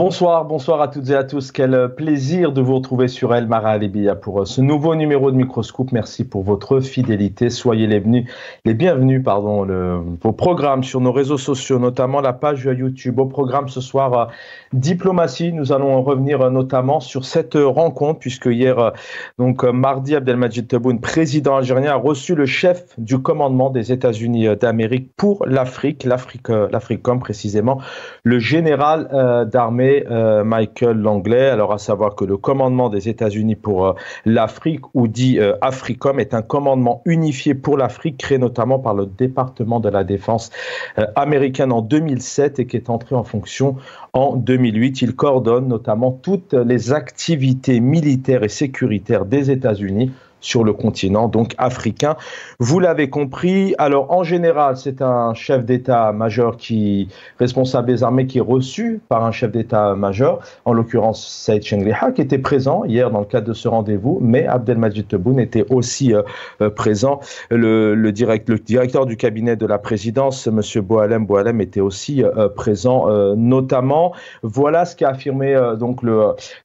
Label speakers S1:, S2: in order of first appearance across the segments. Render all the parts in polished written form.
S1: Bonsoir, bonsoir à toutes et à tous. Quel plaisir de vous retrouver sur El Mara Libya pour ce nouveau numéro de Microscope. Merci pour votre fidélité. Soyez les bienvenus, vos programmes sur nos réseaux sociaux, notamment la page YouTube. Au programme ce soir, diplomatie. Nous allons revenir notamment sur cette rencontre, puisque hier, mardi, Abdelmadjid Tebboune, président algérien, a reçu le chef du commandement des États-Unis d'Amérique pour l'Africom précisément, le général d'armée Michael Langley. Alors, à savoir que le commandement des États-Unis pour l'Afrique, ou dit Africom, est un commandement unifié pour l'Afrique, créé notamment par le département de la défense américaine en 2007 et qui est entré en fonction en 2008. Il coordonne notamment toutes les activités militaires et sécuritaires des États-Unis sur le continent, donc africain. Vous l'avez compris. Alors, en général, c'est un chef d'état-major responsable des armées, qui est reçu par un chef d'état-major, en l'occurrence Saïd Chengliha, qui était présent hier dans le cadre de ce rendez-vous, mais Abdelmadjid Tebboune était aussi présent. Le directeur du cabinet de la présidence, M. Boualem, était aussi présent, notamment. Voilà ce qu'a affirmé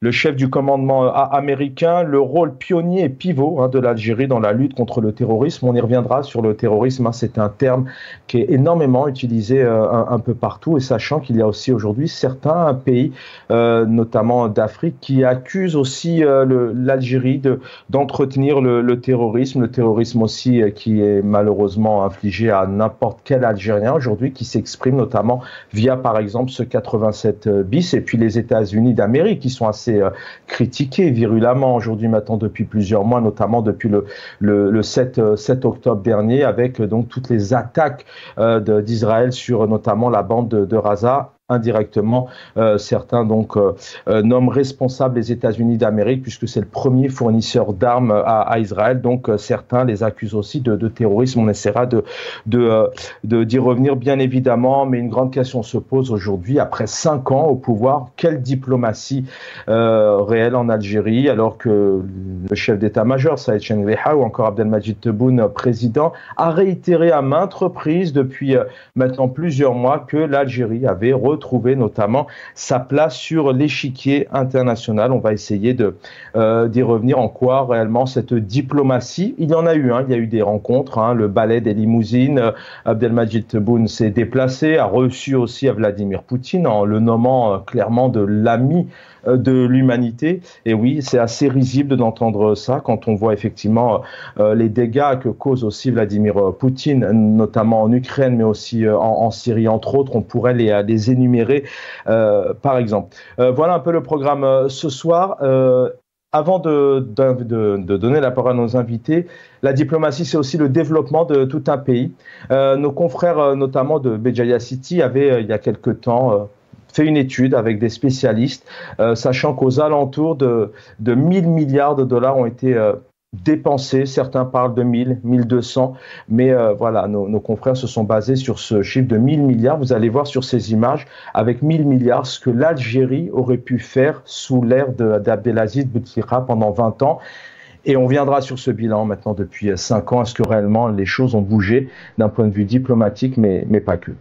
S1: le chef du commandement américain, le rôle pionnier et pivot de l'Algérie dans la lutte contre le terrorisme. On y reviendra sur le terrorisme. C'est un terme qui est énormément utilisé un peu partout, et sachant qu'il y a aussi aujourd'hui certains pays, notamment d'Afrique, qui accusent aussi l'Algérie d'entretenir le terrorisme aussi qui est malheureusement infligé à n'importe quel Algérien aujourd'hui, qui s'exprime notamment via, par exemple, ce 87 bis, et puis les États-Unis d'Amérique, qui sont assez critiqués virulemment aujourd'hui, maintenant depuis plusieurs mois, notamment depuis le 7 octobre dernier, avec donc toutes les attaques d'Israël sur notamment la bande de Gaza. Indirectement, certains nomment responsables les États-Unis d'Amérique, puisque c'est le premier fournisseur d'armes à Israël. Donc certains les accusent aussi de terrorisme. On essaiera d'y revenir, bien évidemment, mais une grande question se pose aujourd'hui, après 5 ans au pouvoir. Quelle diplomatie réelle en Algérie, alors que le chef d'état-major, Saïd Chengliha, ou encore Abdelmadjid Tebboune, président, a réitéré à maintes reprises depuis maintenant plusieurs mois que l'Algérie avait retrouver notamment sa place sur l'échiquier international. On va essayer d'y revenir, en quoi réellement cette diplomatie, il y en a eu, il y a eu des rencontres, le ballet des limousines. Abdelmadjid Tebboune s'est déplacé, a reçu aussi à Vladimir Poutine, en le nommant clairement de l'ami de l'humanité. Et oui, c'est assez risible d'entendre ça quand on voit effectivement les dégâts que cause aussi Vladimir Poutine, notamment en Ukraine, mais aussi en Syrie, entre autres. On pourrait les énumérer, par exemple. Voilà un peu le programme ce soir. Avant de donner la parole à nos invités, la diplomatie, c'est aussi le développement de tout un pays. Nos confrères, notamment de Béjaïa City, avaient, il y a quelque temps, fait une étude avec des spécialistes, sachant qu'aux alentours de 1000 milliards de dollars ont été dépensés. Certains parlent de 1200, mais voilà, nos confrères se sont basés sur ce chiffre de 1000 milliards. Vous allez voir sur ces images, avec 1000 milliards, ce que l'Algérie aurait pu faire sous l'ère d'Abdelaziz Bouteflika pendant 20 ans. Et on viendra sur ce bilan maintenant depuis 5 ans. Est-ce que réellement les choses ont bougé d'un point de vue diplomatique, mais pas que.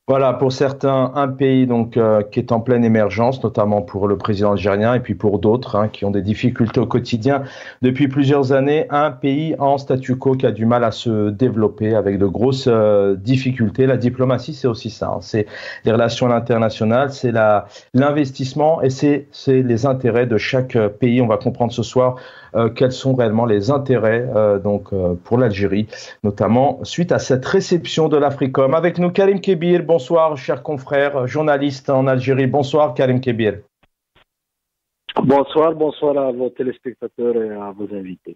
S1: Voilà, pour certains, un pays donc qui est en pleine émergence, notamment pour le président algérien, et puis pour d'autres qui ont des difficultés au quotidien depuis plusieurs années, un pays en statu quo qui a du mal à se développer avec de grosses difficultés. La diplomatie, c'est aussi ça, c'est les relations internationales, c'est l'investissement et c'est les intérêts de chaque pays. On va comprendre ce soir quels sont réellement les intérêts pour l'Algérie, notamment suite à cette réception de l'Africom. Avec nous, Karim Kébir. Bonsoir, chers confrères, journalistes en Algérie. Bonsoir, Karim Kébir.
S2: Bonsoir, bonsoir à vos téléspectateurs et à vos invités.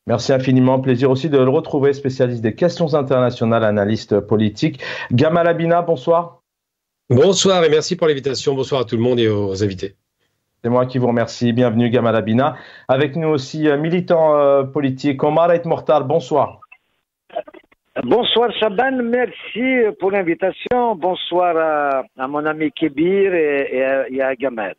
S1: Merci infiniment. Plaisir aussi de le retrouver, spécialiste des questions internationales, analyste politique. Gamal Abina, bonsoir.
S3: Bonsoir et merci pour l'invitation. Bonsoir à tout le monde et aux invités.
S1: C'est moi qui vous remercie. Bienvenue, Gamal Abina. Avec nous aussi, militant politique, Omar Ait Mortal. Bonsoir.
S2: Bonsoir Chaban, merci pour l'invitation. Bonsoir à mon ami Kébir et à Gamal.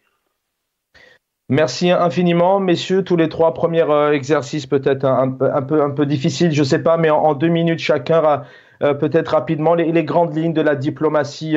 S1: Merci infiniment, messieurs, tous les trois. Premier exercice peut-être un peu difficile, je ne sais pas, mais en 2 minutes chacun, peut-être rapidement, les grandes lignes de la diplomatie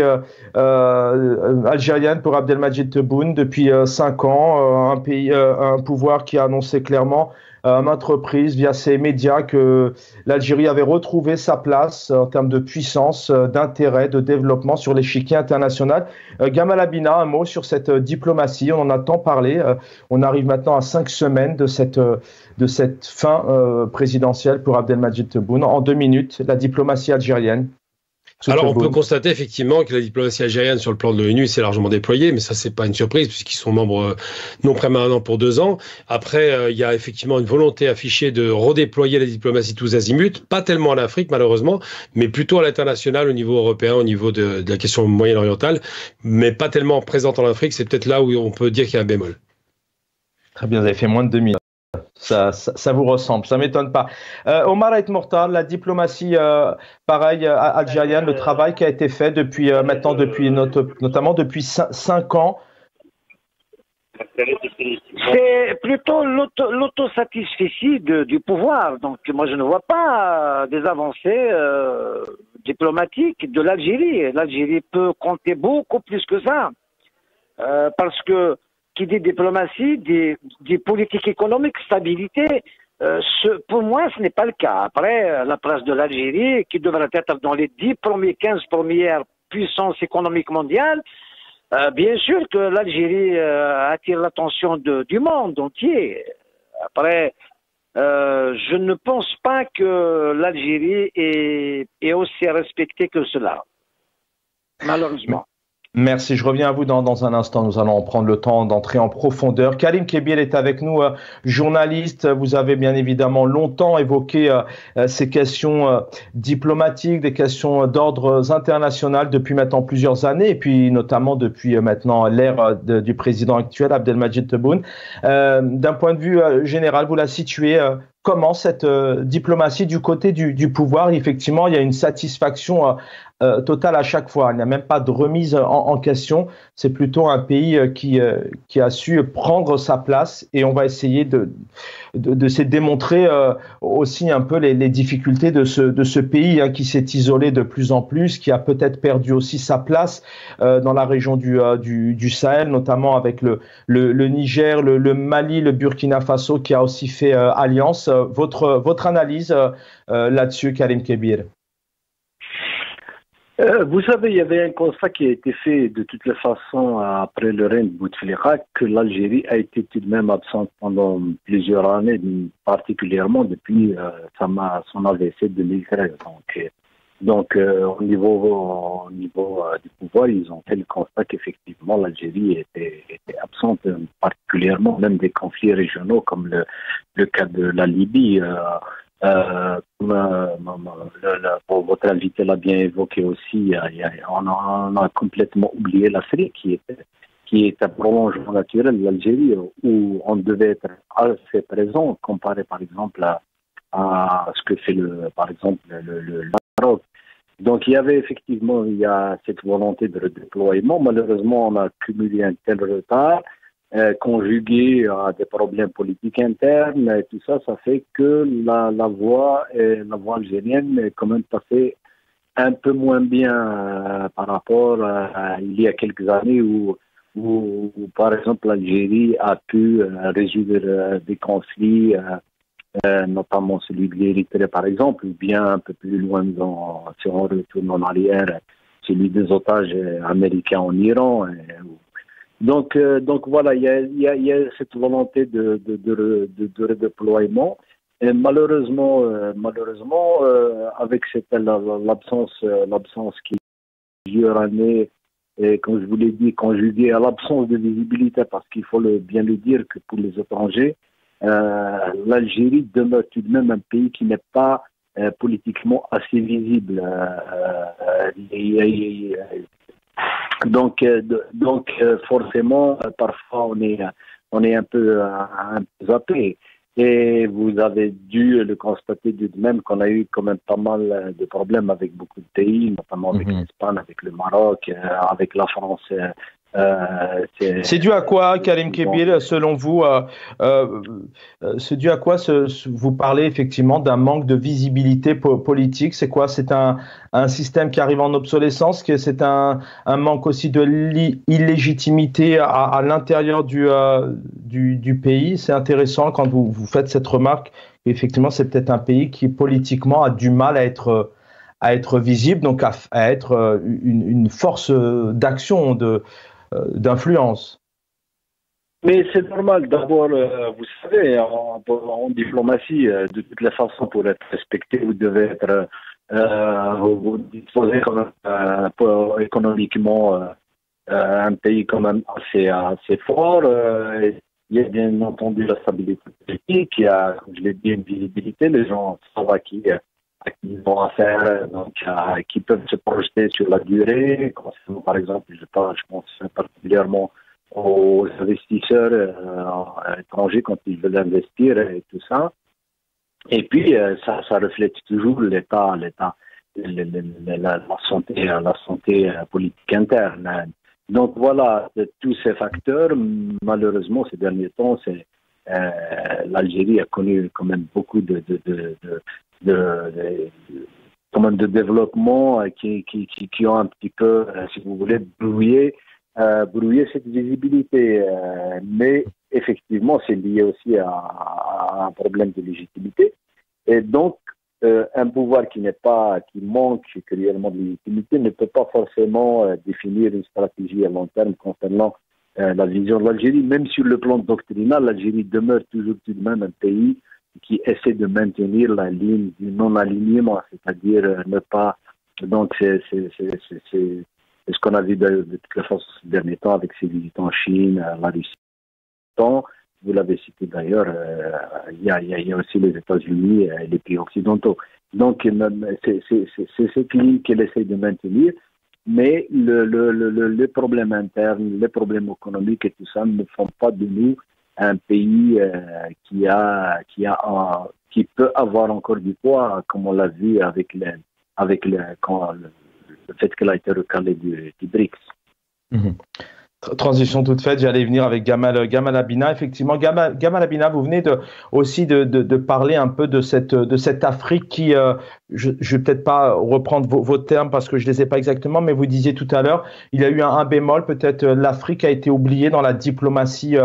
S1: algérienne pour Abdelmadjid Tebboune depuis 5 ans, un pouvoir qui a annoncé clairement à maintes reprises via ses médias que l'Algérie avait retrouvé sa place en termes de puissance, d'intérêt, de développement sur l'échiquier international. Gamal Abina, un mot sur cette diplomatie, on en a tant parlé, on arrive maintenant à 5 semaines de cette fin présidentielle pour Abdelmadjid Tebboune. En 2 minutes, la diplomatie algérienne.
S3: Alors, on peut constater effectivement que la diplomatie algérienne sur le plan de l'ONU s'est largement déployée, mais ça, c'est pas une surprise puisqu'ils sont membres non permanents pour 2 ans. Après, il y a effectivement une volonté affichée de redéployer la diplomatie tous azimuts, pas tellement en Afrique malheureusement, mais plutôt à l'international, au niveau européen, au niveau de la question moyen-orientale, mais pas tellement présente en Afrique. C'est peut-être là où on peut dire qu'il y a un bémol.
S1: Très bien, vous avez fait moins de 2 minutes. Ça vous ressemble, ça ne m'étonne pas. Omar Ait Mortal, la diplomatie pareil algérienne, le travail qui a été fait depuis notamment depuis 5 ans.
S2: C'est plutôt l'autosatisfaction du pouvoir. Donc moi je ne vois pas des avancées diplomatiques de l'Algérie. L'Algérie peut compter beaucoup plus que ça. Parce que qui dit diplomatie, des politiques économiques, stabilité, pour moi, ce n'est pas le cas. Après, la place de l'Algérie, qui devrait être dans les 15 premières puissances économiques mondiales, bien sûr que l'Algérie attire l'attention du monde entier. Après, je ne pense pas que l'Algérie est aussi respectée que cela, malheureusement.
S1: Merci, je reviens à vous dans un instant. Nous allons prendre le temps d'entrer en profondeur. Karim Kébir est avec nous, journaliste. Vous avez bien évidemment longtemps évoqué ces questions diplomatiques, des questions d'ordre international depuis maintenant plusieurs années, et puis notamment depuis maintenant l'ère du président actuel, Abdelmadjid Tebboune. D'un point de vue général, vous la situez comment cette diplomatie du côté du pouvoir? Effectivement, il y a une satisfaction totale à chaque fois. Il n'y a même pas de remise en question. C'est plutôt un pays qui a su prendre sa place, et on va essayer de se démontrer aussi un peu les difficultés de ce pays qui s'est isolé de plus en plus, qui a peut-être perdu aussi sa place dans la région du Sahel, notamment avec le Niger, le Mali, le Burkina Faso qui a aussi fait alliance. Votre analyse là-dessus, Karim Kébir?
S2: Vous savez, il y avait un constat qui a été fait de toutes les façons après le règne de Bouteflika, que l'Algérie a été tout de même absente pendant plusieurs années, particulièrement depuis son AVC 2013. Donc au niveau du pouvoir, ils ont fait le constat qu'effectivement l'Algérie était absente, particulièrement même des conflits régionaux comme le cas de la Libye. Votre invité l'a bien évoqué aussi, on a complètement oublié l'Afrique qui est un prolongement naturel de l'Algérie, où on devait être assez présent comparé par exemple à ce que fait par exemple le Maroc. Donc il y a cette volonté de redéploiement. Malheureusement, on a cumulé un tel retard, conjugué à des problèmes politiques internes, et tout ça, ça fait que la voie algérienne est quand même passée un peu moins bien par rapport à il y a quelques années où par exemple, l'Algérie a pu résoudre des conflits, notamment celui de l'Érythrée, par exemple, ou bien un peu plus loin, si on retourne en arrière, celui des otages américains en Iran. Donc voilà, il y a cette volonté de redéploiement. Et malheureusement, avec l'absence qui dure année, et comme je vous l'ai dit, conjuguée à l'absence de visibilité, parce qu'il faut bien le dire que pour les étrangers, l'Algérie demeure tout de même un pays qui n'est pas politiquement assez visible. Donc forcément, parfois on est un peu zappé. Et vous avez dû le constater de même qu'on a eu quand même pas mal de problèmes avec beaucoup de pays, notamment avec l'Espagne, avec le Maroc, avec la France.
S1: C'est dû à quoi, Karim Kébir, selon vous c'est dû à quoi vous parlez effectivement d'un manque de visibilité politique? C'est quoi? C'est un système qui arrive en obsolescence? C'est un manque aussi de illégitimité à l'intérieur du pays? C'est intéressant quand vous faites cette remarque. Effectivement, c'est peut-être un pays qui politiquement a du mal à être visible, donc à être une force d'action, d'influence.
S2: Mais c'est normal. D'abord, vous savez, en diplomatie, de toutes les façons, pour être respecté, vous devez être, vous disposez quand même économiquement un pays quand même assez fort. Il y a bien entendu la stabilité politique, il y a, comme je l'ai dit, une visibilité. Les gens savent à qui ils ont affaire, donc qui peuvent se projeter sur la durée. Par exemple, je pense particulièrement aux investisseurs étrangers quand ils veulent investir et tout ça. Et puis, ça reflète toujours la santé politique interne. Donc voilà, tous ces facteurs, malheureusement, ces derniers temps, l'Algérie a connu quand même beaucoup de développement qui ont un petit peu, si vous voulez, brouillé cette visibilité. Mais effectivement, c'est lié aussi à un problème de légitimité. Et donc, un pouvoir qui manque cruellement de légitimité ne peut pas forcément définir une stratégie à long terme concernant la vision de l'Algérie. Même sur le plan doctrinal, l'Algérie demeure toujours tout de même un pays qui essaie de maintenir la ligne du non-alignement, c'est-à-dire ne pas... Donc, c'est ce qu'on a vu de toute façon ces derniers temps avec ses visites en Chine, la Russie. Vous l'avez cité d'ailleurs, il y a aussi les États-Unis et les pays occidentaux. Donc, c'est cette ligne qu'elle essaie de maintenir, mais le problème interne, les problèmes économiques et tout ça ne font pas de nous un pays qui peut avoir encore du poids, comme on l'a vu avec le fait qu'elle a été recalée du BRICS.
S1: Transition toute faite, j'allais venir avec Gamal Abina. Effectivement, Gamal Abina, vous venez aussi de parler un peu de cette Afrique qui, je vais peut-être pas reprendre vos termes parce que je les ai pas exactement, mais vous disiez tout à l'heure, il y a eu un bémol, peut-être l'Afrique a été oubliée dans la diplomatie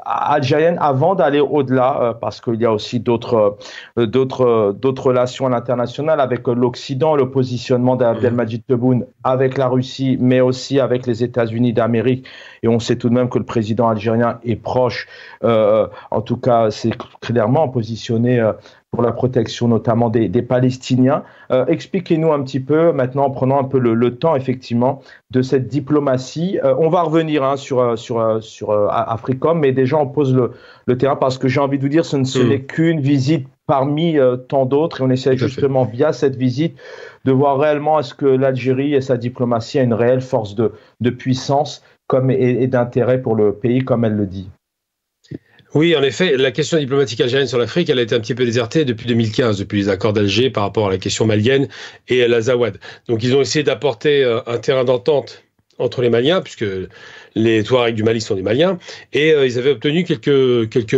S1: algérienne avant d'aller au-delà, parce qu'il y a aussi d'autres relations à l'international avec l'Occident, le positionnement d'Abdelmadjid Tebboune avec la Russie, mais aussi avec les États-Unis d'Amérique. Et on sait tout de même que le président algérien est proche, en tout cas, c'est clairement positionné pour la protection notamment des Palestiniens. Expliquez-nous un petit peu, maintenant en prenant un peu le temps effectivement de cette diplomatie. On va revenir sur Africom, mais déjà on pose le terrain parce que j'ai envie de vous dire, ce n'est qu'une visite parmi tant d'autres et on essaie justement via cette visite de voir réellement est-ce que l'Algérie et sa diplomatie a une réelle force de puissance et d'intérêt pour le pays comme elle le dit.
S3: Oui, en effet, la question diplomatique algérienne sur l'Afrique, elle a été un petit peu désertée depuis 2015, depuis les accords d'Alger par rapport à la question malienne et à l'Azawad. Donc ils ont essayé d'apporter un terrain d'entente entre les Maliens, puisque les Touaregs du Mali sont des Maliens, et ils avaient obtenu quelques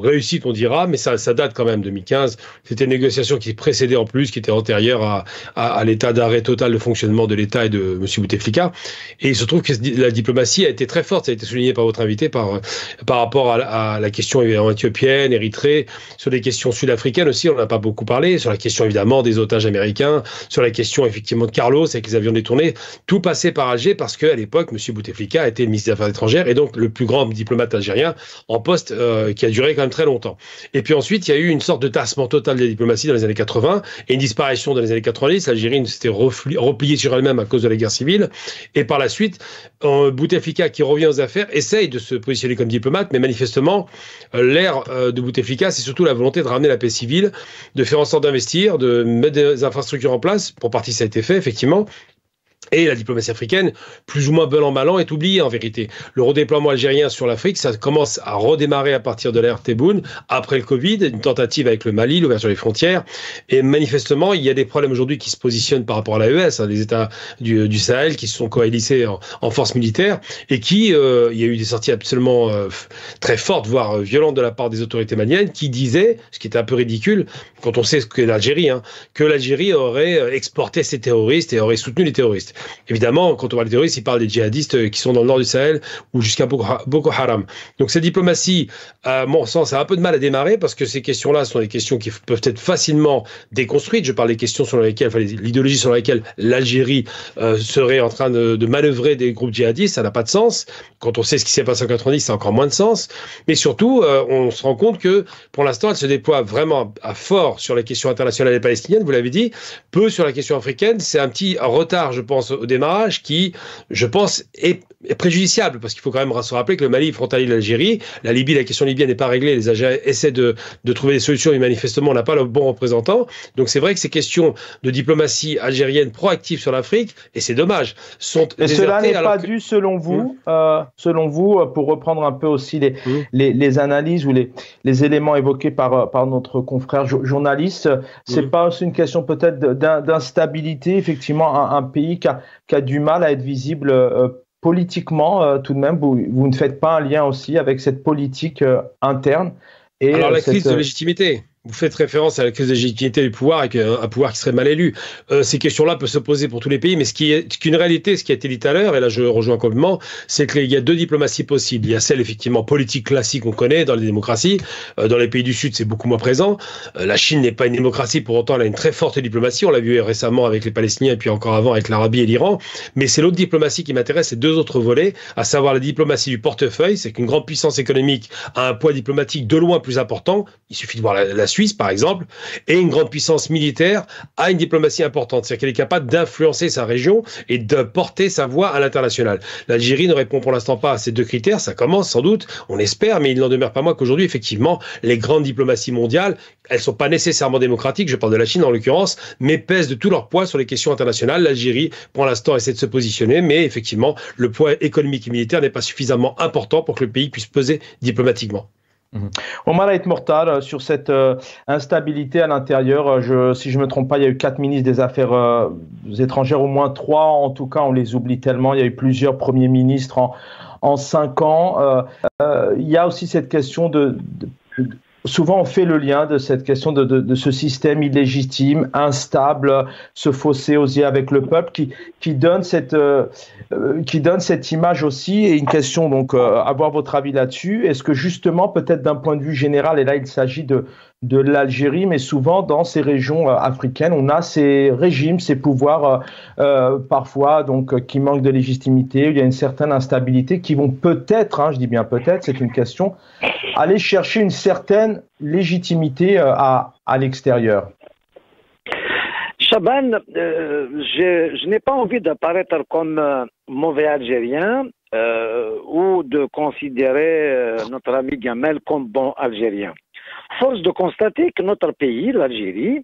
S3: réussites, on dira, mais ça date quand même, 2015. C'était une négociation qui précédait en plus, qui était antérieure à l'état d'arrêt total de fonctionnement de l'État et de M. Bouteflika. Et il se trouve que la diplomatie a été très forte, ça a été souligné par votre invité, par rapport à la question évidemment éthiopienne, Érythrée, sur les questions sud-africaines aussi, on n'a pas beaucoup parlé, sur la question évidemment des otages américains, sur la question effectivement de Carlos avec les avions détournés, tout passait par Alger parce qu'à l'époque, M. Bouteflika était le ministre des Affaires étrangères et donc le plus grand diplomate algérien en poste qui a duré quand même très longtemps. Et puis ensuite, il y a eu une sorte de tassement total de la diplomatie dans les années 80 et une disparition dans les années 90. L'Algérie s'était repliée sur elle-même à cause de la guerre civile. Et par la suite, Bouteflika, qui revient aux affaires, essaye de se positionner comme diplomate, mais manifestement, l'ère de Bouteflika, c'est surtout la volonté de ramener la paix civile, de faire en sorte d'investir, de mettre des infrastructures en place. Pour partie, ça a été fait, effectivement. Et la diplomatie africaine, plus ou moins bon an mal an, est oubliée en vérité. Le redéploiement algérien sur l'Afrique, ça commence à redémarrer à partir de l'ère Tebboune, après le Covid, une tentative avec le Mali, l'ouverture des frontières. Et manifestement, il y a des problèmes aujourd'hui qui se positionnent par rapport à l'AES, les États du Sahel qui se sont coalisés en forces militaires et qui, il y a eu des sorties absolument très fortes, voire violentes de la part des autorités maliennes, qui disaient, ce qui était un peu ridicule, quand on sait ce qu'est l'Algérie, que l'Algérie aurait exporté ses terroristes et aurait soutenu les terroristes. Évidemment, quand on parle des terroristes, il parle des djihadistes qui sont dans le nord du Sahel ou jusqu'à Boko Haram. Donc cette diplomatie, à mon sens, a un peu de mal à démarrer parce que ces questions-là sont des questions qui peuvent être facilement déconstruites. Je parle des questions sur lesquelles, l'idéologie sur laquelle l'Algérie serait en train de manœuvrer des groupes djihadistes, ça n'a pas de sens. Quand on sait ce qui s'est passé en 90, ça a encore moins de sens. Mais surtout, on se rend compte que pour l'instant, elle se déploie vraiment à fort sur les questions internationales et palestiniennes, vous l'avez dit, peu sur la question africaine. C'est un petit retard, je pense, au démarrage qui, je pense, est préjudiciable parce qu'il faut quand même se rappeler que le Mali est frontalier de l'Algérie, la Libye, la question libyenne n'est pas réglée, les Algériens essaient de trouver des solutions et manifestement on n'a pas le bon représentant. Donc c'est vrai que ces questions de diplomatie algérienne proactive sur l'Afrique, et c'est dommage, sont
S1: et cela n'est pas dû selon vous, pour reprendre un peu aussi les analyses ou les éléments évoqués par notre confrère journaliste, c'est pas aussi une question peut-être d'instabilité, effectivement, un pays qui a du mal à être visible politiquement, tout de même, vous ne faites pas un lien aussi avec cette politique interne. Et
S3: alors la crise de légitimité. Vous faites référence à la crise de légitimité du pouvoir avec un pouvoir qui serait mal élu. Ces questions-là peuvent se poser pour tous les pays, mais ce qui est une réalité, ce qui a été dit tout à l'heure, et là je rejoins complètement, c'est qu'il y a deux diplomaties possibles. Il y a celle effectivement politique classique qu'on connaît dans les démocraties. Dans les pays du Sud, c'est beaucoup moins présent. La Chine n'est pas une démocratie, pour autant elle a une très forte diplomatie. On l'a vu récemment avec les Palestiniens et puis encore avant avec l'Arabie et l'Iran. Mais c'est l'autre diplomatie qui m'intéresse, c'est deux autres volets, à savoir la diplomatie du portefeuille. C'est qu'une grande puissance économique a un poids diplomatique de loin plus important. Il suffit de voir la Suisse, par exemple, et une grande puissance militaire a une diplomatie importante, c'est-à-dire qu'elle est capable d'influencer sa région et de porter sa voix à l'international. L'Algérie ne répond pour l'instant pas à ces deux critères, ça commence sans doute, on espère, mais il n'en demeure pas moins qu'aujourd'hui, effectivement, les grandes diplomaties mondiales, elles sont pas nécessairement démocratiques, je parle de la Chine en l'occurrence, mais pèsent de tout leur poids sur les questions internationales. L'Algérie, pour l'instant, essaie de se positionner, mais effectivement, le poids économique et militaire n'est pas suffisamment important pour que le pays puisse peser diplomatiquement.
S1: Omar Aït Mortal, sur cette instabilité à l'intérieur, si je ne me trompe pas, il y a eu 4 ministres des Affaires étrangères, au moins 3 en tout cas, on les oublie tellement, il y a eu plusieurs premiers ministres en 5 ans. Il y a aussi cette question souvent on fait le lien de cette question de ce système illégitime, instable, ce fossé osier avec le peuple qui donne cette image aussi, et une question donc avoir votre avis là-dessus. Est-ce que justement peut-être d'un point de vue général, et là il s'agit de l'Algérie, mais souvent dans ces régions africaines, on a ces régimes, ces pouvoirs parfois donc qui manquent de légitimité, il y a une certaine instabilité qui vont peut-être, je dis bien peut-être, c'est une question, aller chercher une certaine légitimité à l'extérieur.
S2: Chaban, je n'ai pas envie d'apparaître comme mauvais Algérien ou de considérer notre ami Gamel comme bon Algérien. Force de constater que notre pays, l'Algérie,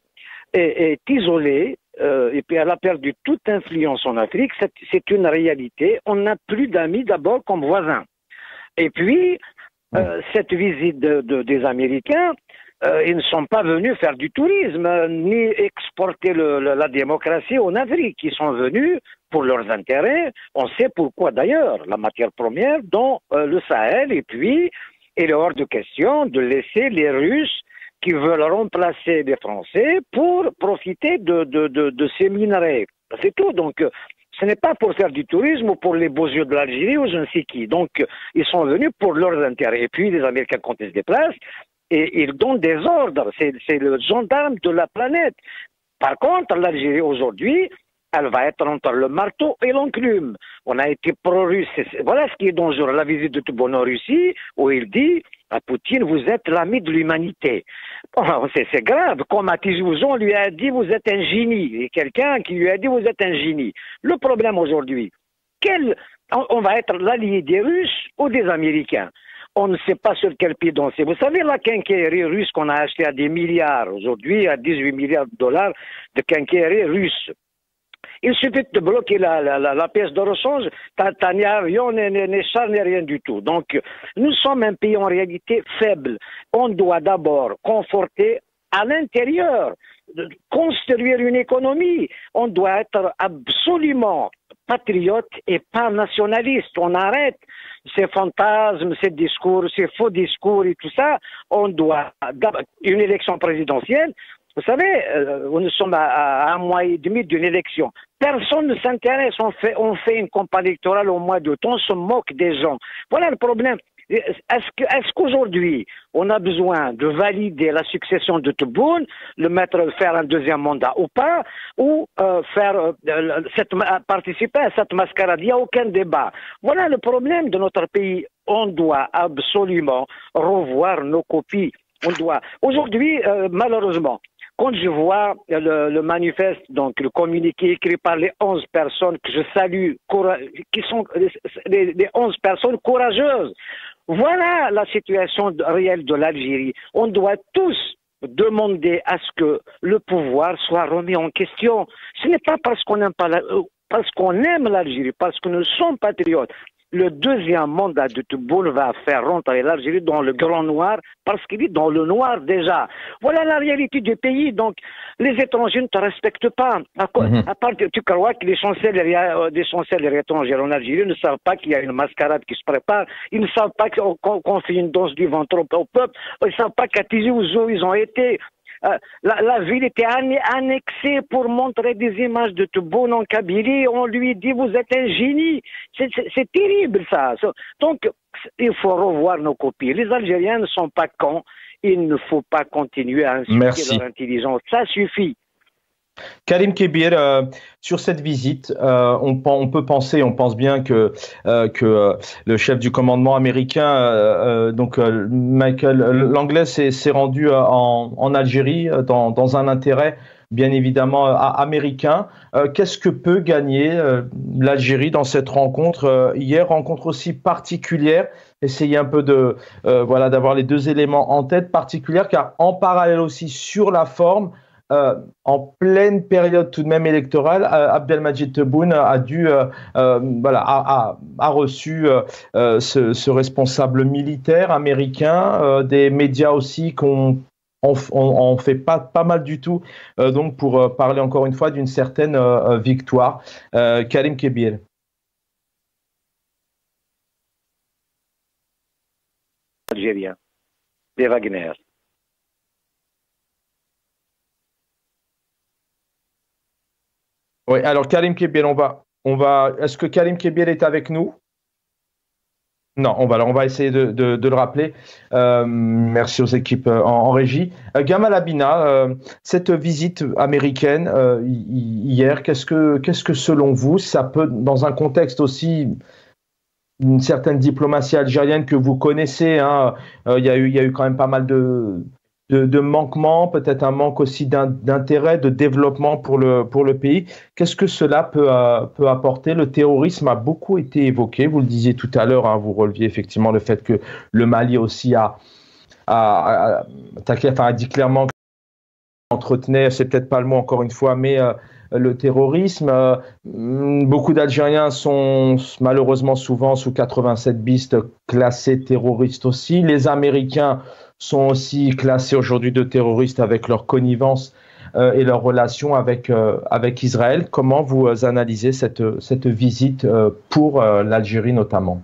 S2: est isolé et puis elle a perdu toute influence en Afrique. C'est une réalité. On n'a plus d'amis d'abord comme voisins. Et puis, cette visite des Américains, ils ne sont pas venus faire du tourisme, ni exporter la démocratie en Afrique. Ils sont venus pour leurs intérêts. On sait pourquoi d'ailleurs, la matière première dans le Sahel, et puis il est hors de question de laisser les Russes qui veulent remplacer les Français pour profiter de ces minerais. C'est tout. Donc, ce n'est pas pour faire du tourisme ou pour les beaux yeux de l'Algérie ou je ne sais qui. Donc, ils sont venus pour leurs intérêts. Et puis, les Américains, quand ils se déplacent, et ils donnent des ordres. C'est le gendarme de la planète. Par contre, l'Algérie aujourd'hui, elle va être entre le marteau et l'enclume. On a été pro-russe. Voilà ce qui est dangereux. La visite de Tebboune en Russie, où il dit à Poutine, vous êtes l'ami de l'humanité. Bon, c'est grave. Comme à Tizi Ouzon lui a dit, vous êtes un génie. Et quelqu'un qui lui a dit, vous êtes un génie. Le problème aujourd'hui, on va être l'allié des Russes ou des Américains. On ne sait pas sur quel pied danser. Vous savez, la quincaillerie russe qu'on a achetée à des milliards, aujourd'hui à 18 milliards de dollars de quincaillerie russe. Il suffit de bloquer la pièce de rechange, t'as ni avion, ni char, ni rien du tout. Donc, nous sommes un pays en réalité faible. On doit d'abord conforter à l'intérieur, construire une économie. On doit être absolument patriote et pas nationaliste. On arrête ces fantasmes, ces discours, ces faux discours et tout ça. On doit, une élection présidentielle, vous savez, nous sommes à un mois et demi d'une élection. Personne ne s'intéresse. On fait une campagne électorale au mois d'août. On se moque des gens. Voilà le problème. Est-ce qu'aujourd'hui, on a besoin de valider la succession de Tebboune, faire un deuxième mandat ou pas, ou participer à cette mascarade? Il n'y a aucun débat. Voilà le problème de notre pays. On doit absolument revoir nos copies. Aujourd'hui, malheureusement, quand je vois le manifeste, donc le communiqué écrit par les 11 personnes que je salue, qui sont les 11 personnes courageuses, voilà la situation réelle de l'Algérie. On doit tous demander à ce que le pouvoir soit remis en question. Ce n'est pas parce qu'on n'aime pas parce qu'on aime l'Algérie, parce que nous sommes patriotes. Le deuxième mandat de Tebboune va faire rentrer l'Algérie dans le grand noir parce qu'il est dans le noir déjà. Voilà la réalité du pays. Donc, les étrangers ne te respectent pas. À part, tu crois que les chanceliers étrangers en Algérie ne savent pas qu'il y a une mascarade qui se prépare. Ils ne savent pas qu'on fait une danse du ventre au peuple. Ils ne savent pas qu'à Tizi Ouzou, ils ont été... La ville était annexée pour montrer des images de Tebboune en Kabylie. On lui dit, vous êtes un génie. C'est terrible, ça. Donc, il faut revoir nos copies. Les Algériens ne sont pas cons. Il ne faut pas continuer à insulter leur intelligence. Ça suffit.
S1: Karim Kébir, sur cette visite, on peut penser, on pense bien que le chef du commandement américain, Michael Langlais, s'est rendu en Algérie dans un intérêt bien évidemment américain. Qu'est-ce que peut gagner l'Algérie dans cette rencontre hier, rencontre aussi particulière? Essayez un peu d'avoir les deux éléments en tête, particulière, car en parallèle aussi sur la forme, en pleine période tout de même électorale, Abdelmadjid Tebboune a reçu ce responsable militaire américain, des médias aussi qu'on fait pas mal du tout, donc pour parler encore une fois d'une certaine victoire. Karim Kébir.
S2: Algérien, des Wagner.
S1: Oui, alors Karim Kébir, est-ce que Karim Kébir est avec nous? Non, on va essayer de le rappeler. Merci aux équipes en régie. Gamal Abina, cette visite américaine hier, qu'est-ce que selon vous, ça peut, dans un contexte aussi, une certaine diplomatie algérienne que vous connaissez, hein, il y a eu quand même pas mal de manquements, peut-être un manque aussi d'intérêt, de développement pour le pays. Qu'est-ce que cela peut apporter? Le terrorisme a beaucoup été évoqué, vous le disiez tout à l'heure, hein, vous releviez effectivement le fait que le Mali aussi a dit clairement qu'entretenait, c'est peut-être pas le mot encore une fois, mais le terrorisme. Beaucoup d'Algériens sont malheureusement souvent sous 87 bis classés terroristes aussi. Les Américains sont aussi classés aujourd'hui de terroristes avec leur connivence et leur relation avec Israël. Comment vous analysez cette visite pour l'Algérie notamment?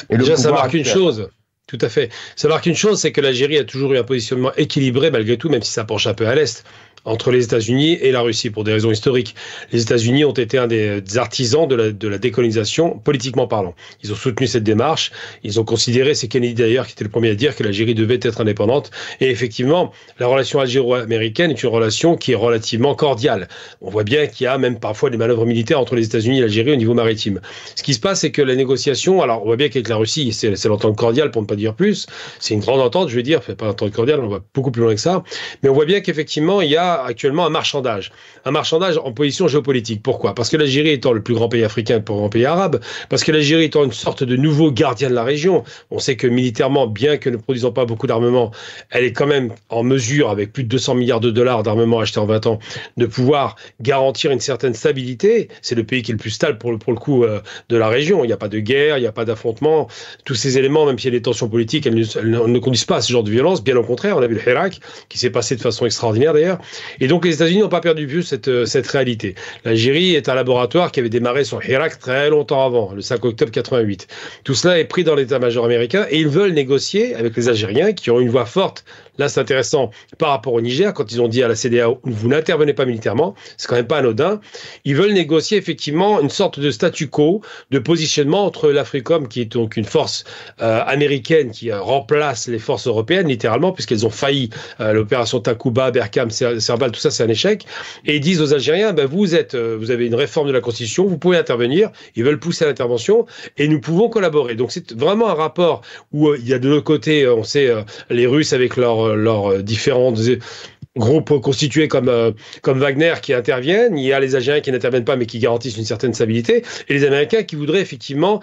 S3: Et déjà, ça marque une chose. Tout à fait. Ça marque une chose, c'est que l'Algérie a toujours eu un positionnement équilibré malgré tout, même si ça penche un peu à l'est, entre les États-Unis et la Russie, pour des raisons historiques. Les États-Unis ont été un des artisans de la décolonisation, politiquement parlant. Ils ont soutenu cette démarche. Ils ont considéré, c'est Kennedy d'ailleurs qui était le premier à dire que l'Algérie devait être indépendante. Et effectivement, la relation algéro-américaine est une relation qui est relativement cordiale. On voit bien qu'il y a même parfois des manœuvres militaires entre les États-Unis et l'Algérie au niveau maritime. Ce qui se passe, c'est que la négociation, alors on voit bien qu'avec la Russie, c'est l'entente cordiale pour ne pas dire plus. C'est une grande entente, je veux dire, pas l'entente cordiale, on va beaucoup plus loin que ça. Mais on voit bien qu'effectivement, il y a actuellement un marchandage en position géopolitique. Pourquoi? Parce que l'Algérie étant le plus grand pays africain et le plus grand pays arabe, parce que l'Algérie étant une sorte de nouveau gardien de la région, on sait que militairement, bien que ne produisant pas beaucoup d'armement, elle est quand même en mesure, avec plus de 200 milliards de dollars d'armement achetés en 20 ans, de pouvoir garantir une certaine stabilité. C'est le pays qui est le plus stable pour le coup de la région. Il n'y a pas de guerre, il n'y a pas d'affrontement. Tous ces éléments, même s'il y a des tensions politiques, elles ne conduisent pas à ce genre de violence. Bien au contraire, on a vu le Hirak, qui s'est passé de façon extraordinaire d'ailleurs. Et donc les États-Unis n'ont pas perdu de vue cette réalité. L'Algérie est un laboratoire qui avait démarré son Hirak très longtemps avant, le 5 octobre 88. Tout cela est pris dans l'état-major américain et ils veulent négocier avec les Algériens qui ont une voix forte. Là, c'est intéressant par rapport au Niger, quand ils ont dit à la CEDEAO, vous n'intervenez pas militairement, c'est quand même pas anodin. Ils veulent négocier effectivement une sorte de statu quo, de positionnement entre l'Africom, qui est donc une force américaine qui remplace les forces européennes, littéralement, puisqu'elles ont failli. L'opération Takuba, Berkane, Serval, tout ça, c'est un échec. Et ils disent aux Algériens, ben, vous avez une réforme de la Constitution, vous pouvez intervenir. Ils veulent pousser à l'intervention et nous pouvons collaborer. Donc c'est vraiment un rapport où il y a de l'autre côté, on sait, les Russes avec leurs différents groupes constitués comme Wagner qui interviennent, il y a les Algériens qui n'interviennent pas mais qui garantissent une certaine stabilité, et les Américains qui voudraient effectivement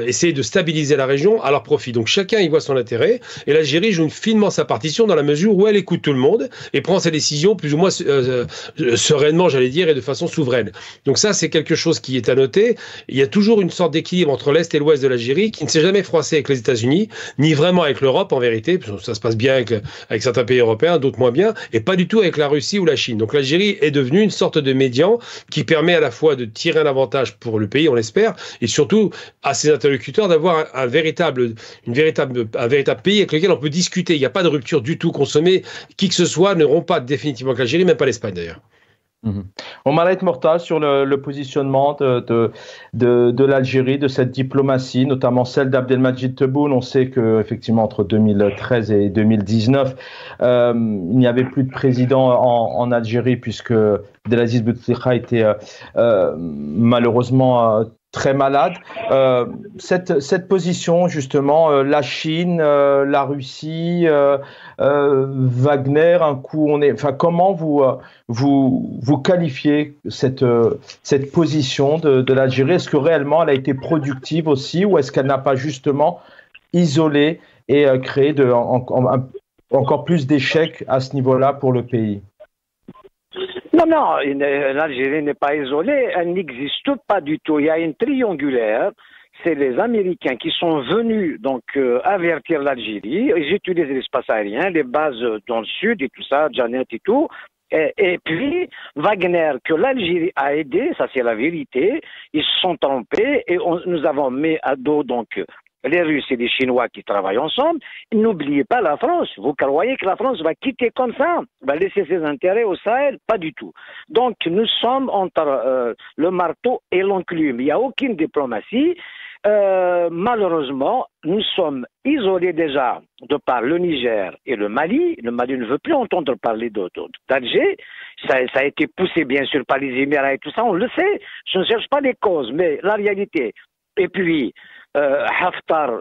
S3: essayer de stabiliser la région à leur profit. Donc chacun y voit son intérêt, et l'Algérie joue finement sa partition dans la mesure où elle écoute tout le monde et prend ses décisions plus ou moins sereinement, j'allais dire, et de façon souveraine. Donc ça, c'est quelque chose qui est à noter. Il y a toujours une sorte d'équilibre entre l'Est et l'Ouest de l'Algérie qui ne s'est jamais froissé avec les États-Unis, ni vraiment avec l'Europe en vérité, parce que ça se passe bien avec certains pays européens, d'autres moins bien, et pas du tout avec la Russie ou la Chine. Donc l'Algérie est devenue une sorte de médian qui permet à la fois de tirer un avantage pour le pays, on l'espère, et surtout à ses interlocuteurs d'avoir un véritable pays avec lequel on peut discuter. Il n'y a pas de rupture du tout consommée. Qui que ce soit ne rompt pas définitivement avec l'Algérie, même pas l'Espagne d'ailleurs.
S1: Omaret Mortal, sur le positionnement de l'Algérie, de cette diplomatie, notamment celle d'Abdelmadjid Tebboune. On sait qu'effectivement, entre 2013 et 2019, il n'y avait plus de président en Algérie puisque Abdelaziz Bouteflika était malheureusement très malade. Cette position, justement, la Chine, la Russie, Wagner, un coup, comment vous qualifiez cette position de l'Algérie? Est-ce que réellement elle a été productive aussi, ou est-ce qu'elle n'a pas justement isolé et créé encore plus d'échecs à ce niveau-là pour le pays?
S2: Non, l'Algérie n'est pas isolée, elle n'existe pas du tout. Il y a une triangulaire, c'est les Américains qui sont venus donc avertir l'Algérie. Ils utilisent l'espace aérien, les bases dans le sud et tout ça, Janet et tout. Et puis Wagner, que l'Algérie a aidé, ça c'est la vérité. Ils se sont trompés et nous avons mis à dos donc les Russes et les Chinois qui travaillent ensemble. N'oubliez pas la France. Vous croyez que la France va quitter comme ça, va laisser ses intérêts au Sahel? Pas du tout. Donc nous sommes entre le marteau et l'enclume. Il n'y a aucune diplomatie. Malheureusement, nous sommes isolés déjà de par le Niger et le Mali. Le Mali ne veut plus entendre parler d'Alger. Ça a été poussé bien sûr par les Émirats et tout ça, on le sait. Je ne cherche pas les causes, mais la réalité. Et puis, Haftar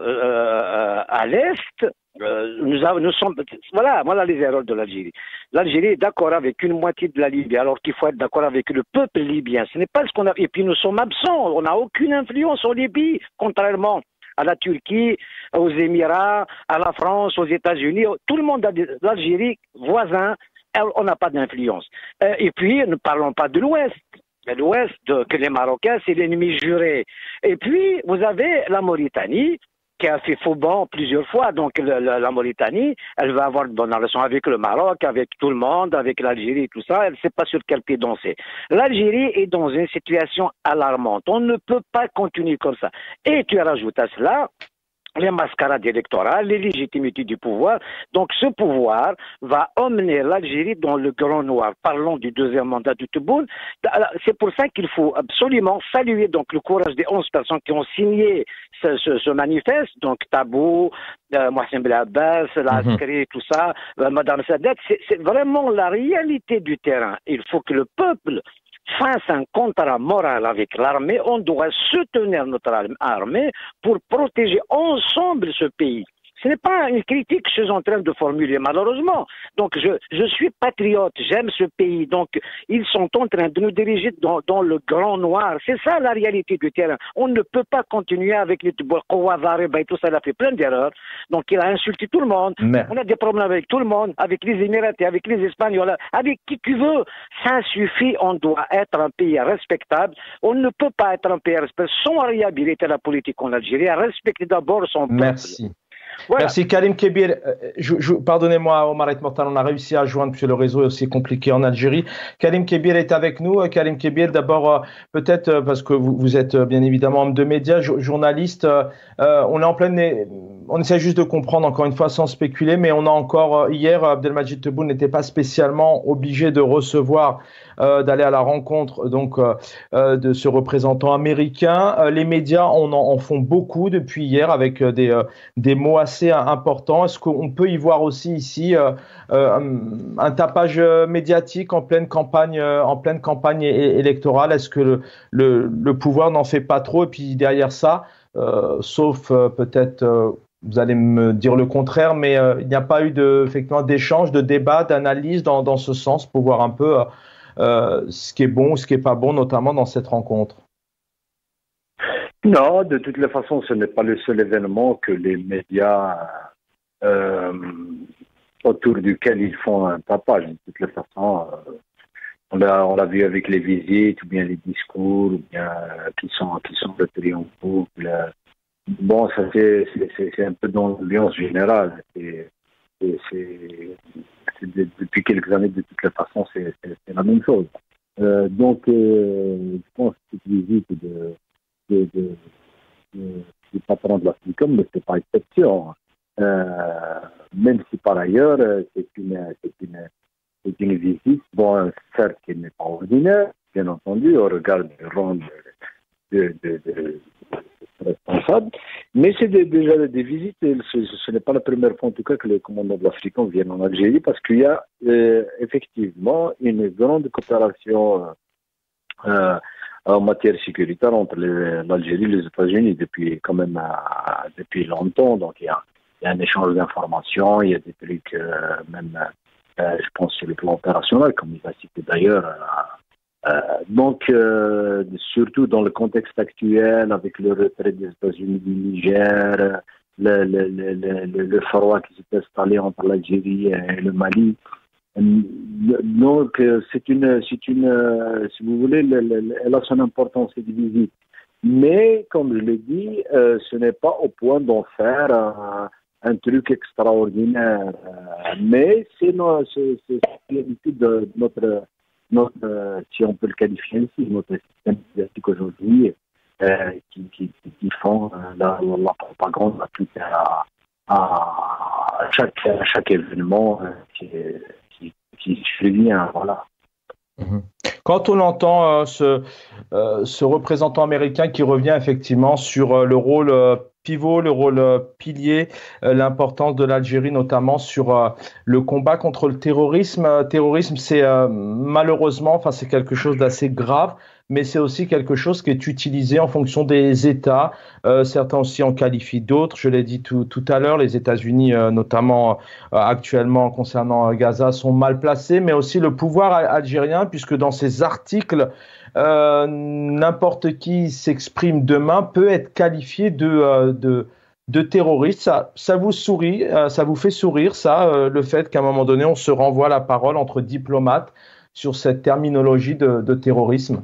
S2: à l'Est, nous sommes... Voilà les erreurs de l'Algérie. L'Algérie est d'accord avec une moitié de la Libye, alors qu'il faut être d'accord avec le peuple libyen. Ce n'est pas ce qu'on a... Et puis nous sommes absents, on n'a aucune influence en Libye, contrairement à la Turquie, aux Émirats, à la France, aux États-Unis. Tout le monde a l'Algérie voisin, on n'a pas d'influence. Et puis, ne parlons pas de l'Ouest. L'Ouest, que les Marocains, c'est l'ennemi juré. Et puis, vous avez la Mauritanie, qui a fait faux banc plusieurs fois. Donc la Mauritanie, elle va avoir de bonnes relations avec le Maroc, avec tout le monde, avec l'Algérie, tout ça. Elle ne sait pas sur quel pied danser. L'Algérie est dans une situation alarmante. On ne peut pas continuer comme ça. Et tu rajoutes à cela les mascarades électorales, les légitimités du pouvoir. Donc ce pouvoir va emmener l'Algérie dans le grand noir. Parlons du deuxième mandat de Tebboune. C'est pour ça qu'il faut absolument saluer donc le courage des 11 personnes qui ont signé ce manifeste. Donc Tabou, Mohsen Belabbas, l'Askari, tout ça, Madame Sadet. C'est vraiment la réalité du terrain. Il faut que le peuple fasse un contrat moral avec l'armée. On doit soutenir notre armée pour protéger ensemble ce pays. Ce n'est pas une critique que je suis en train de formuler, malheureusement. Donc, je suis patriote, j'aime ce pays. Donc, ils sont en train de nous diriger dans le grand noir. C'est ça la réalité du terrain. On ne peut pas continuer avec les Kouazareba et tout ça. Il a fait plein d'erreurs. Donc, il a insulté tout le monde. Mais on a des problèmes avec tout le monde, avec les Émiratis, avec les Espagnols, avec qui tu veux. Ça suffit. On doit être un pays respectable. On ne peut pas être un pays respectable sans réhabiliter la politique en Algérie, à respecter d'abord son peuple.
S1: Merci. Voilà. Merci Karim Kébir. Pardonnez-moi Omar et Mortal, on a réussi à joindre puisque le réseau est aussi compliqué en Algérie. Karim Kébir est avec nous. Karim Kébir, d'abord peut-être parce que vous êtes bien évidemment homme de médias, journaliste. On est en pleine, on essaie juste de comprendre encore une fois sans spéculer, mais on a encore hier Abdelmadjid Tebboune n'était pas spécialement obligé de recevoir, d'aller à la rencontre donc de ce représentant américain. Les médias en font beaucoup depuis hier avec des mots assez important. Est-ce qu'on peut y voir aussi ici un tapage médiatique en pleine campagne électorale? Est-ce que le pouvoir n'en fait pas trop? Et puis derrière ça, sauf peut-être, vous allez me dire le contraire, mais il n'y a pas eu effectivement d'échange, de débat, d'analyse dans ce sens pour voir un peu ce qui est bon ou ce qui n'est pas bon, notamment dans cette rencontre.
S4: Non, de toutes les façons, ce n'est pas le seul événement que les médias autour duquel ils font un tapage. De toutes les façons, on l'a vu avec les visites, ou bien les discours, ou bien qui sont de triomphe. Bon, ça c'est un peu dans l'ambiance générale. Depuis quelques années, de toutes les façons, c'est la même chose. Donc, je pense que cette visite du patron de la FICOM ne fait pas exception. Même si par ailleurs, c'est une visite, bon, certes, qui n'est pas ordinaire, bien entendu, au regard du rang de responsable, mais c'est déjà des visites, ce n'est pas la première fois en tout cas que les commandants de l'Africain viennent en Algérie, parce qu'il y a effectivement une grande coopération en matière sécuritaire entre l'Algérie et les États-Unis depuis longtemps. Donc il y a un échange d'informations, il y a des trucs même, je pense, sur le plan opérationnel, comme il a cité d'ailleurs. Donc, surtout dans le contexte actuel, avec le retrait des États-Unis du Niger, le froid qui s'est installé entre l'Algérie et le Mali. Donc, c'est une, si vous voulez, elle a son importance, cette visite. Mais, comme je l'ai dit, ce n'est pas au point d'en faire un truc extraordinaire. Mais c'est l'habitude de notre, si on peut le qualifier ainsi, notre système médiatique aujourd'hui, qui font la propagande à chaque événement qui survient, voilà.
S1: Quand on entend ce représentant américain qui revient effectivement sur le rôle pivot, le rôle pilier, l'importance de l'Algérie notamment sur le combat contre le terrorisme. Terrorisme, c'est malheureusement, enfin c'est quelque chose d'assez grave, mais c'est aussi quelque chose qui est utilisé en fonction des États. Certains aussi en qualifient d'autres. Je l'ai dit tout à l'heure, les États-Unis, notamment actuellement concernant Gaza, sont mal placés, mais aussi le pouvoir algérien, puisque dans ces articles, n'importe qui s'exprime demain peut être qualifié de terroriste. Ça vous sourit, ça vous fait sourire, ça, le fait qu'à un moment donné, on se renvoie la parole entre diplomates sur cette terminologie de terrorisme?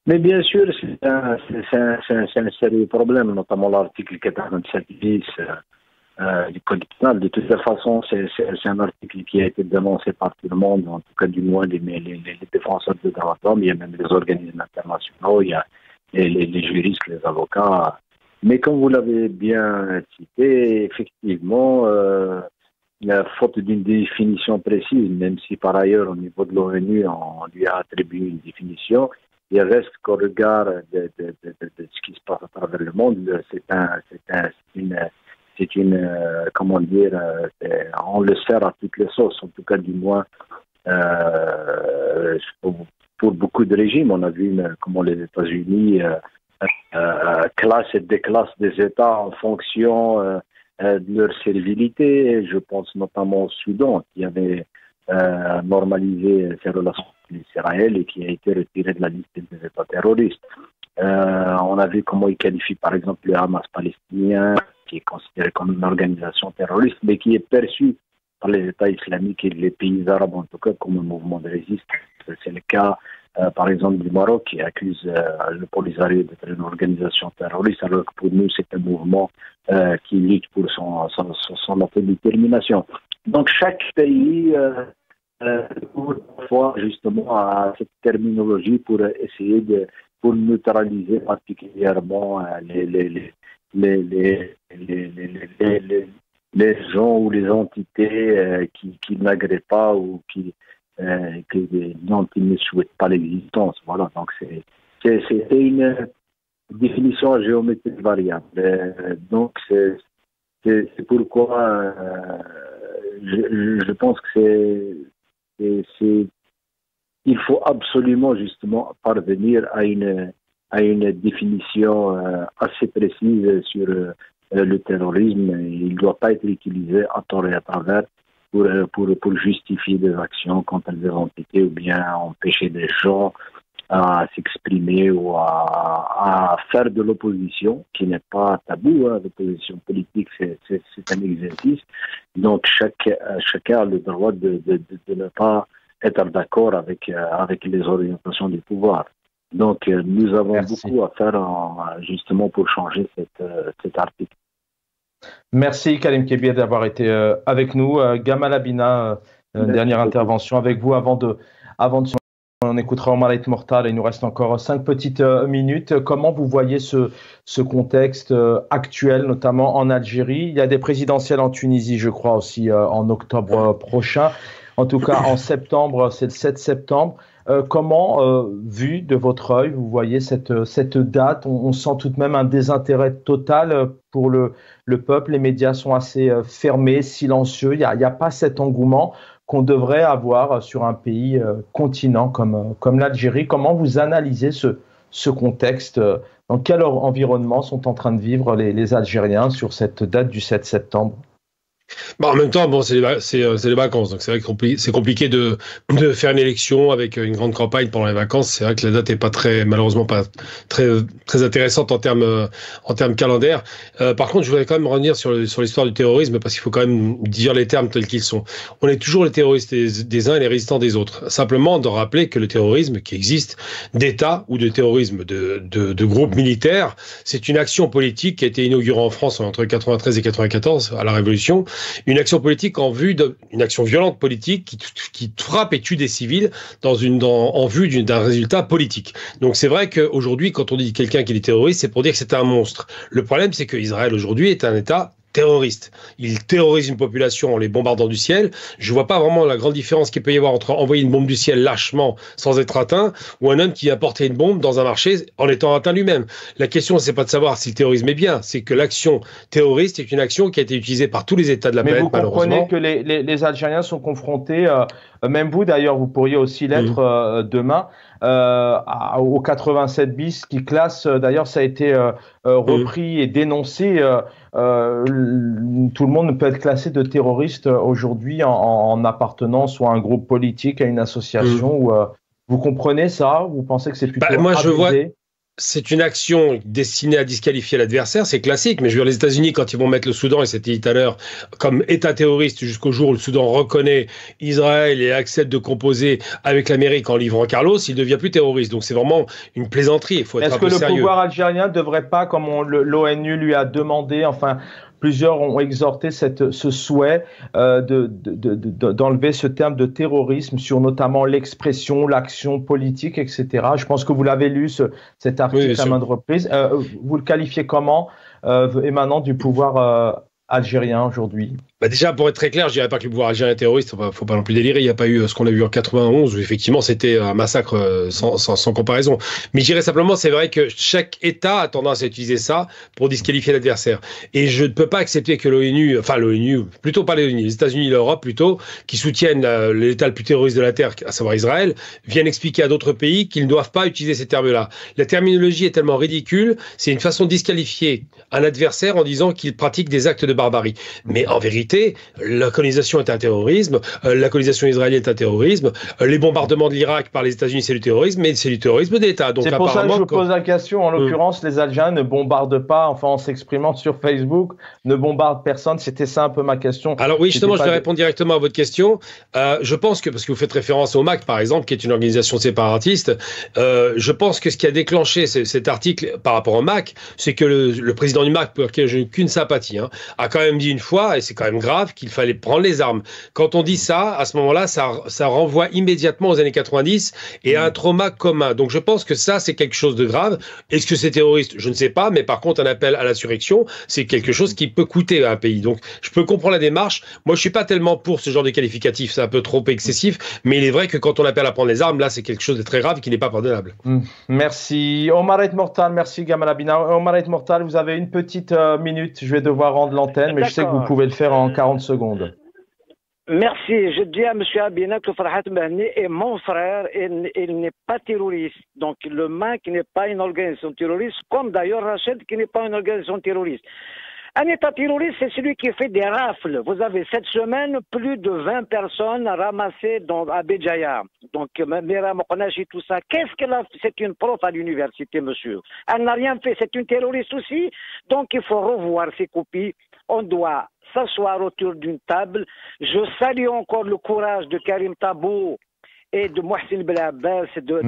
S4: Mais bien sûr, c'est un sérieux problème, notamment l'article 87 bis du Code pénal. De toute façon, c'est un article qui a été dénoncé par tout le monde, en tout cas du moins les défenseurs de droits de l'homme, il y a même les organismes internationaux, il y a les juristes, les avocats. Mais comme vous l'avez bien cité, effectivement, la faute d'une définition précise, même si par ailleurs au niveau de l'ONU, on lui a attribué une définition, il reste qu'au regard de ce qui se passe à travers le monde, c'est une comment dire, on le sert à toutes les sauces, en tout cas du moins pour beaucoup de régimes. On a vu comment les États-Unis classent et déclassent des États en fonction de leur servilité. Je pense notamment au Soudan, qui avait normalisé ses relations avec Israël et qui a été retiré de la liste des États terroristes. On a vu comment ils qualifient par exemple le Hamas palestinien, qui est considéré comme une organisation terroriste, mais qui est perçu par les États islamiques et les pays arabes en tout cas comme un mouvement de résistance. C'est le cas par exemple du Maroc qui accuse le Polisario d'être une organisation terroriste, alors que pour nous c'est un mouvement qui lutte pour son autodétermination. Donc chaque pays parfois justement à cette terminologie pour essayer pour neutraliser particulièrement les gens ou les entités qui n'agréent pas ou dont ils ne souhaitent pas l'existence. Voilà, donc c'est une définition à géométrie variable. Donc c'est pourquoi je pense que il faut absolument justement parvenir à une définition assez précise sur le terrorisme. Il ne doit pas être utilisé à tort et à travers pour justifier des actions contre des entités ou bien empêcher des gens à s'exprimer ou à faire de l'opposition, qui n'est pas tabou. L'opposition politique, c'est un exercice. Donc chacun a le droit de ne pas être d'accord avec les orientations du pouvoir. Donc nous avons beaucoup à faire justement pour changer cet article.
S1: Merci Karim Kebir d'avoir été avec nous. Gamal Abina, dernière intervention avec vous avant de on écoutera Omar El Mortal. Il nous reste encore 5 petites minutes. Comment vous voyez ce contexte actuel, notamment en Algérie? Il y a des présidentielles en Tunisie, je crois, aussi en octobre prochain. En tout cas, en septembre, c'est le 7 septembre. Comment, vu de votre œil, vous voyez cette date? On sent tout de même un désintérêt total pour le peuple. Les médias sont assez fermés, silencieux. Il n'y a pas cet engouement qu'on devrait avoir sur un pays continent comme l'Algérie. Comment vous analysez ce contexte? Dans quel environnement sont en train de vivre les Algériens sur cette date du 7 septembre?
S3: En même temps, bon, c'est les vacances, donc c'est vrai que c'est compliqué de faire une élection avec une grande campagne pendant les vacances. C'est vrai que la date est pas malheureusement pas très intéressante en termes calendaires. Par contre, je voudrais quand même revenir sur l'histoire du terrorisme parce qu'il faut quand même dire les termes tels qu'ils sont. On est toujours les terroristes des uns et les résistants des autres. Simplement de rappeler que le terrorisme qui existe d'État ou de terrorisme de groupes militaires, c'est une action politique qui a été inaugurée en France entre 93 et 94 à la Révolution. Une action politique une action violente politique qui frappe et tue des civils en vue d'un résultat politique. Donc c'est vrai qu'aujourd'hui, quand on dit quelqu'un qui est terroriste, c'est pour dire que c'est un monstre. Le problème, c'est qu'Israël aujourd'hui est un État terroriste. Il terrorise une population en les bombardant du ciel. Je vois pas vraiment la grande différence qu'il peut y avoir entre envoyer une bombe du ciel lâchement sans être atteint ou un homme qui a porté une bombe dans un marché en étant atteint lui-même. La question, c'est pas de savoir si le terrorisme est bien, c'est que l'action terroriste est une action qui a été utilisée par tous les États de la planète, malheureusement.
S1: Mais vous comprenez que les Algériens sont confrontés, même vous d'ailleurs, vous pourriez aussi l'être demain, au 87 bis qui classe, d'ailleurs ça a été repris et dénoncé, tout le monde peut être classé de terroriste aujourd'hui en appartenance soit à un groupe politique, à une association. Vous comprenez ça? Vous pensez que c'est plutôt abusé?
S3: c'est une action destinée à disqualifier l'adversaire, c'est classique, mais je veux dire, les États-Unis, quand ils vont mettre le Soudan, et c'était dit tout à l'heure, comme État terroriste jusqu'au jour où le Soudan reconnaît Israël et accepte de composer avec l'Amérique en livrant Carlos, il ne devient plus terroriste. Donc c'est vraiment une plaisanterie, il faut être un peu sérieux.
S1: Est-ce que le pouvoir algérien ne devrait pas, comme l'ONU lui a demandé, enfin, plusieurs ont exhorté ce souhait d'enlever ce terme de terrorisme sur notamment l'expression, l'action politique, etc. Je pense que vous l'avez lu, cet article à maintes reprises. Vous le qualifiez comment, émanant du pouvoir algérien aujourd'hui?
S3: Déjà, pour être très clair, je dirais pas que le pouvoir algérien est terroriste, faut pas non plus délirer. Il n'y a pas eu ce qu'on a vu en 91, où effectivement c'était un massacre sans comparaison. Mais je dirais simplement, c'est vrai que chaque État a tendance à utiliser ça pour disqualifier l'adversaire. Et je ne peux pas accepter que l'ONU, plutôt pas l'ONU, les États-Unis et l'Europe plutôt, qui soutiennent l'État le plus terroriste de la Terre, à savoir Israël, viennent expliquer à d'autres pays qu'ils ne doivent pas utiliser ces termes-là. La terminologie est tellement ridicule, c'est une façon de disqualifier un adversaire en disant qu'il pratique des actes de barbarie. Mais en vérité, la colonisation est un terrorisme, la colonisation israélienne est un terrorisme, les bombardements de l'Irak par les États-Unis c'est du terrorisme, mais c'est du terrorisme d'État.
S1: C'est pour ça que je vous pose la question. En l'occurrence, les Algériens ne bombardent pas, enfin en s'exprimant sur Facebook, ne bombardent personne. C'était ça un peu ma question.
S3: Alors oui, justement, je vais répondre directement à votre question. Je pense que, parce que vous faites référence au MAC par exemple, qui est une organisation séparatiste, je pense que ce qui a déclenché cet article par rapport au MAC, c'est que le président du MAC, pour lequel je n'ai qu'une sympathie, a quand même dit une fois, et c'est quand même grave, qu'il fallait prendre les armes. Quand on dit ça, à ce moment-là, ça renvoie immédiatement aux années 90 et à un trauma commun. Donc je pense que ça, c'est quelque chose de grave. Est-ce que c'est terroriste? Je ne sais pas, mais par contre, un appel à l'insurrection, c'est quelque chose qui peut coûter à un pays. Donc je peux comprendre la démarche. Moi, je suis pas tellement pour ce genre de qualificatif, c'est un peu trop excessif, mais il est vrai que quand on appelle à prendre les armes, là, c'est quelque chose de très grave qui n'est pas pardonnable.
S1: Merci. Omar El Mortal, merci Gamal Abina. Omar El Mortal, vous avez une petite minute. Je vais devoir rendre l'antenne, mais je sais que vous pouvez le faire en 40 secondes.
S2: Merci. Je dis à M. Abina que Farhat Mahni est mon frère et il n'est pas terroriste. Donc le MAC n'est pas une organisation terroriste, comme d'ailleurs Rachid qui n'est pas une organisation terroriste. Un État terroriste, c'est celui qui fait des rafles. Vous avez cette semaine plus de 20 personnes ramassées à Béjaïa. Donc, Mira Mokonachi, tout ça. Qu'est-ce qu'elle a fait? C'est une prof à l'université, monsieur. Elle n'a rien fait. C'est une terroriste aussi. Donc, il faut revoir ses copies. On doit s'asseoir autour d'une table. Je salue encore le courage de Karim Tabou et de Mohsin Belabbas et de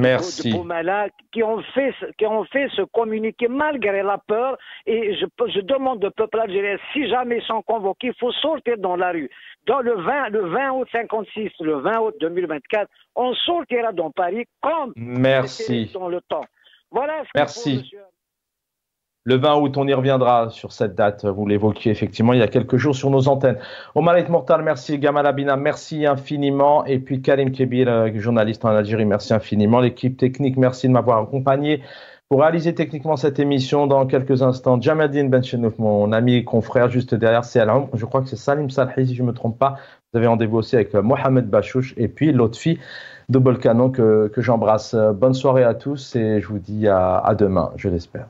S2: Boumala qui ont fait ce communiqué malgré la peur. Et je demande au peuple algérien, si jamais ils sont convoqués, il faut sortir dans la rue. Dans le 20 août 56, le 20 août 2024, on sortira dans Paris comme dans le temps. Voilà ce qu'il faut, monsieur.
S1: Le 20 août, on y reviendra sur cette date. Vous l'évoquiez effectivement il y a quelques jours sur nos antennes. Omar El Mortal, merci. Gamal Abina, merci infiniment. Et puis Karim Kebir, journaliste en Algérie, merci infiniment. L'équipe technique, merci de m'avoir accompagné pour réaliser techniquement cette émission. Dans quelques instants, Jamaddine Benchenouf, mon ami et confrère, juste derrière, c'est Alain. Je crois que c'est Salim Salhi, si je ne me trompe pas. Vous avez rendez-vous aussi avec Mohamed Bachouch et puis l'autre fille de Bolcano que j'embrasse. Bonne soirée à tous et je vous dis à demain, je l'espère.